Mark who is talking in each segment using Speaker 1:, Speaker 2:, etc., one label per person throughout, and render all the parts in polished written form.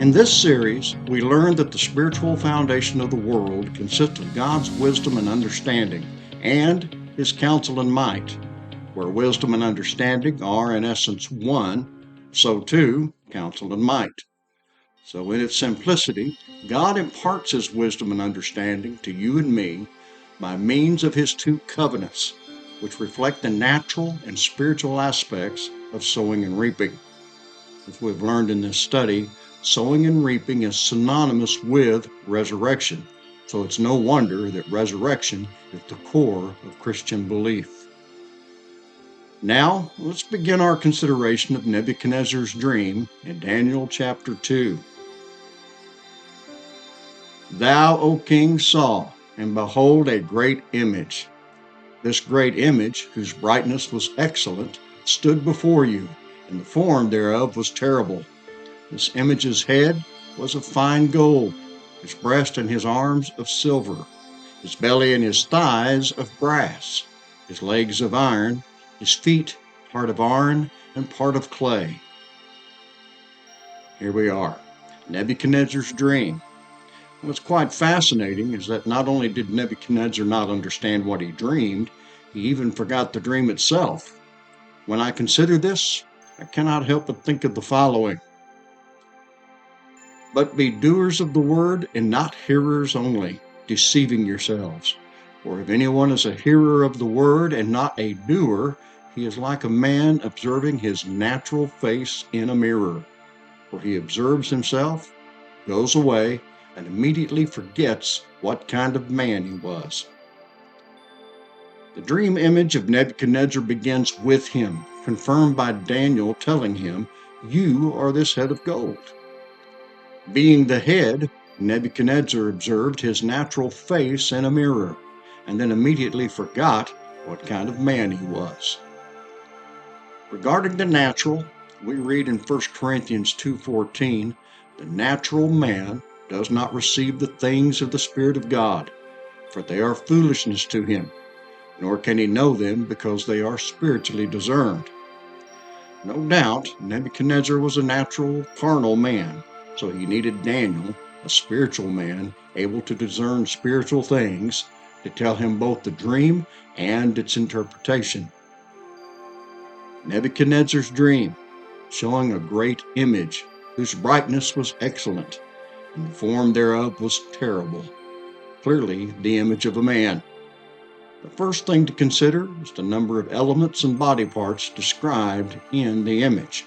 Speaker 1: In this series, we learned that the spiritual foundation of the world consists of God's wisdom and understanding, and His counsel and might. Where wisdom and understanding are in essence one, so too counsel and might. So in its simplicity, God imparts His wisdom and understanding to you and me by means of His two covenants, which reflect the natural and spiritual aspects of sowing and reaping. As we've learned in this study, sowing and reaping is synonymous with resurrection, so it's no wonder that resurrection is the core of Christian belief. Now, let's begin our consideration of Nebuchadnezzar's dream in Daniel chapter 2. Thou, O king, saw, and behold a great image. This great image, whose brightness was excellent, stood before you, and the form thereof was terrible. This image's head was of fine gold, his breast and his arms of silver, his belly and his thighs of brass, his legs of iron, his feet part of iron and part of clay. Here we are, Nebuchadnezzar's dream. What's quite fascinating is that not only did Nebuchadnezzar not understand what he dreamed, he even forgot the dream itself. When I consider this, I cannot help but think of the following. But be doers of the word and not hearers only, deceiving yourselves. For if anyone is a hearer of the word and not a doer, he is like a man observing his natural face in a mirror. For he observes himself, goes away, and immediately forgets what kind of man he was. The dream image of Nebuchadnezzar begins with him, confirmed by Daniel telling him, "You are this head of gold." Being the head, Nebuchadnezzar observed his natural face in a mirror, and then immediately forgot what kind of man he was. Regarding the natural, we read in 1 Corinthians 2:14, "The natural man does not receive the things of the Spirit of God, for they are foolishness to him, nor can he know them because they are spiritually discerned." No doubt, Nebuchadnezzar was a natural, carnal man, so he needed Daniel, a spiritual man, able to discern spiritual things, to tell him both the dream and its interpretation. Nebuchadnezzar's dream, showing a great image, whose brightness was excellent, and the form thereof was terrible, clearly the image of a man. The first thing to consider is the number of elements and body parts described in the image.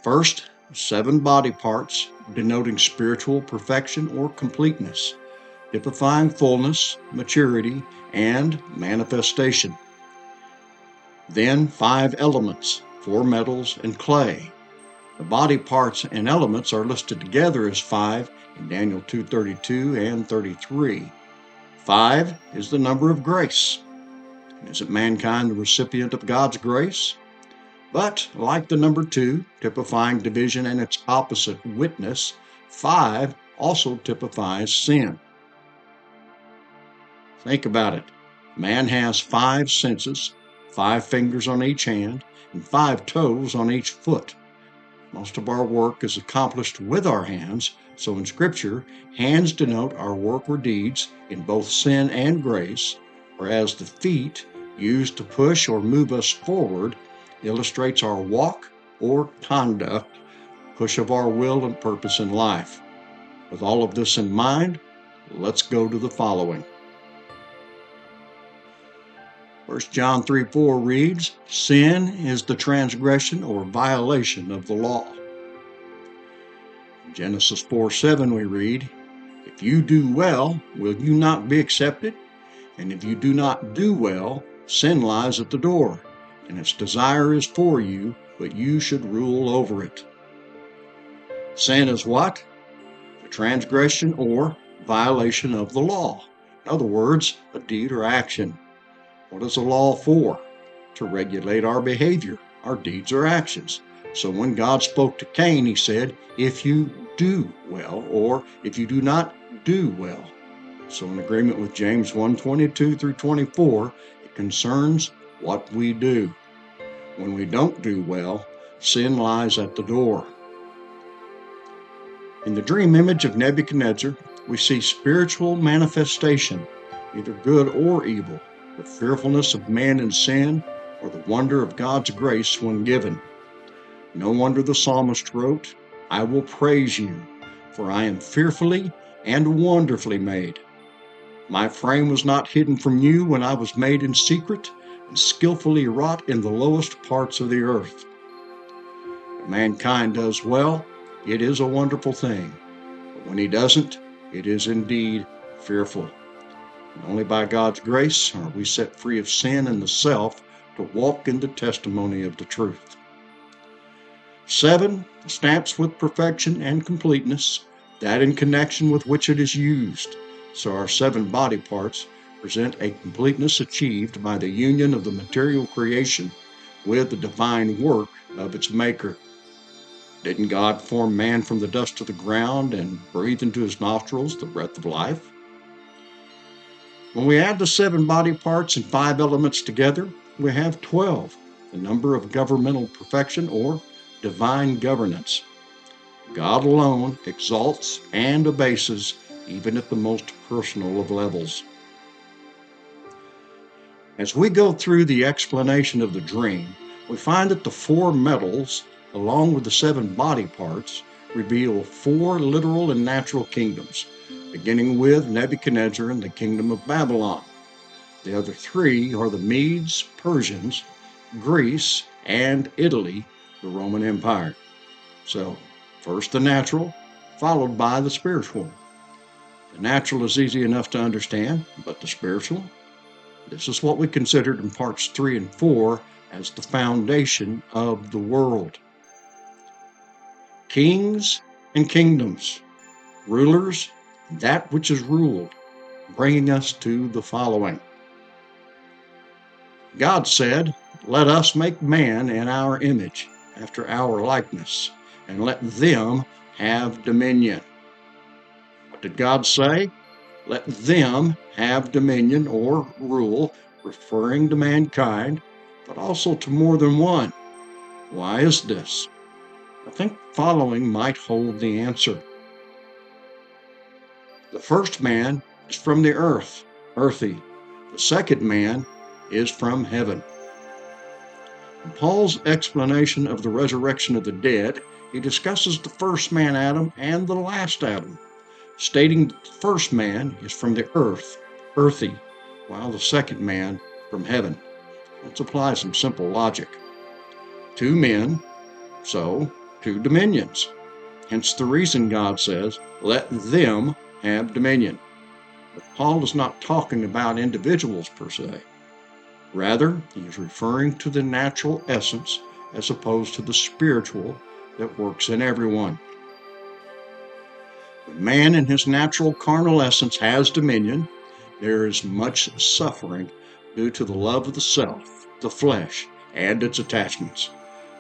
Speaker 1: First, 7 body parts denoting spiritual perfection or completeness, typifying fullness, maturity, and manifestation. Then 5 elements, 4 metals and clay. The body parts and elements are listed together as 5 in Daniel 2:32 and 33. 5 is the number of grace. Isn't mankind the recipient of God's grace? But like the number 2, typifying division and its opposite, witness, 5 also typifies sin. Think about it. Man has 5 senses, 5 fingers on each hand, and 5 toes on each foot. Most of our work is accomplished with our hands, so in Scripture, hands denote our work or deeds in both sin and grace, whereas the feet, used to push or move us forward, illustrates our walk or conduct, push of our will and purpose in life. With all of this in mind, let's go to the following. 1 John 3:4 reads, "Sin is the transgression or violation of the law." In Genesis 4:7 we read, "If you do well, will you not be accepted? And if you do not do well, sin lies at the door, and its desire is for you, but you should rule over it." Sin is what? The transgression or violation of the law. In other words, a deed or action. What is the law for? To regulate our behavior, our deeds or actions. So when God spoke to Cain, he said, "If you do well," or "if you do not do well." So in agreement with James 1:22 through 24, it concerns what we do. When we don't do well, sin lies at the door. In the dream image of Nebuchadnezzar, we see spiritual manifestation, either good or evil, the fearfulness of man in sin, or the wonder of God's grace when given. No wonder the psalmist wrote, "I will praise you, for I am fearfully and wonderfully made. My frame was not hidden from you when I was made in secret and skillfully wrought in the lowest parts of the earth." When mankind does well, it is a wonderful thing. But when he doesn't, it is indeed fearful. And only by God's grace are we set free of sin and the self to walk in the testimony of the truth. 7 stamps with perfection and completeness, that in connection with which it is used. So our 7 body parts present a completeness achieved by the union of the material creation with the divine work of its maker. Didn't God form man from the dust of the ground and breathe into his nostrils the breath of life? When we add the 7 body parts and 5 elements together, we have 12, the number of governmental perfection or divine governance. God alone exalts and abases even at the most personal of levels. As we go through the explanation of the dream, we find that the 4 metals, along with the 7 body parts, reveal 4 literal and natural kingdoms, beginning with Nebuchadnezzar and the kingdom of Babylon. The other 3 are the Medes, Persians, Greece, and Italy, the Roman Empire. So, first the natural, followed by the spiritual. The natural is easy enough to understand, but the spiritual? This is what we considered in parts 3 and 4 as the foundation of the world. Kings and kingdoms, rulers, and that which is ruled, bringing us to the following. God said, "Let us make man in our image, after our likeness, and let them have dominion." What did God say? Let them have dominion or rule, referring to mankind, but also to more than one. Why is this? I think following might hold the answer. The first man is from the earth, earthy. The second man is from heaven. In Paul's explanation of the resurrection of the dead, he discusses the first man, Adam, and the last Adam, stating that the first man is from the earth, earthy, while the second man from heaven. Let's apply some simple logic. 2 men, so 2 dominions. Hence the reason God says, "Let them have dominion." But Paul is not talking about individuals per se. Rather, he is referring to the natural essence as opposed to the spiritual that works in everyone. When man in his natural carnal essence has dominion, there is much suffering due to the love of the self, the flesh, and its attachments.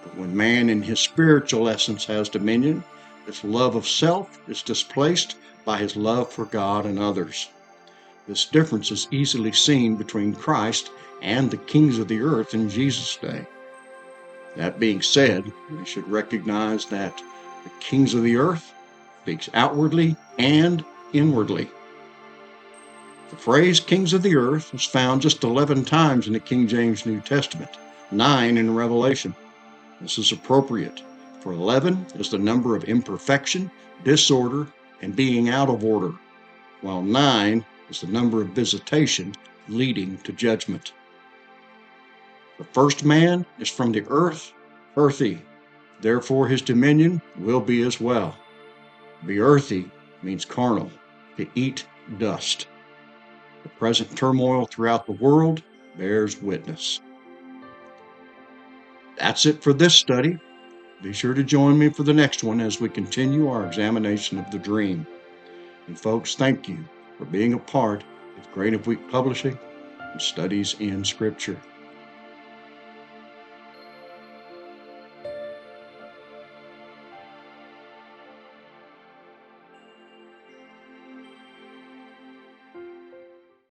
Speaker 1: But when man in his spiritual essence has dominion, this love of self is displaced by his love for God and others. This difference is easily seen between Christ and the kings of the earth in Jesus' day. That being said, we should recognize that the kings of the earth speaks outwardly and inwardly. The phrase kings of the earth is found just 11 times in the King James New Testament, 9 in Revelation. This is appropriate, for 11 is the number of imperfection, disorder, and being out of order, while 9 is the number of visitation leading to judgment. The first man is from the earth, earthy. Therefore his dominion will be as well. Be earthy means carnal, to eat dust. The present turmoil throughout the world bears witness. That's it for this study. Be sure to join me for the next one as we continue our examination of the dream. And folks, thank you for being a part of Great of Week Publishing and Studies in Scripture.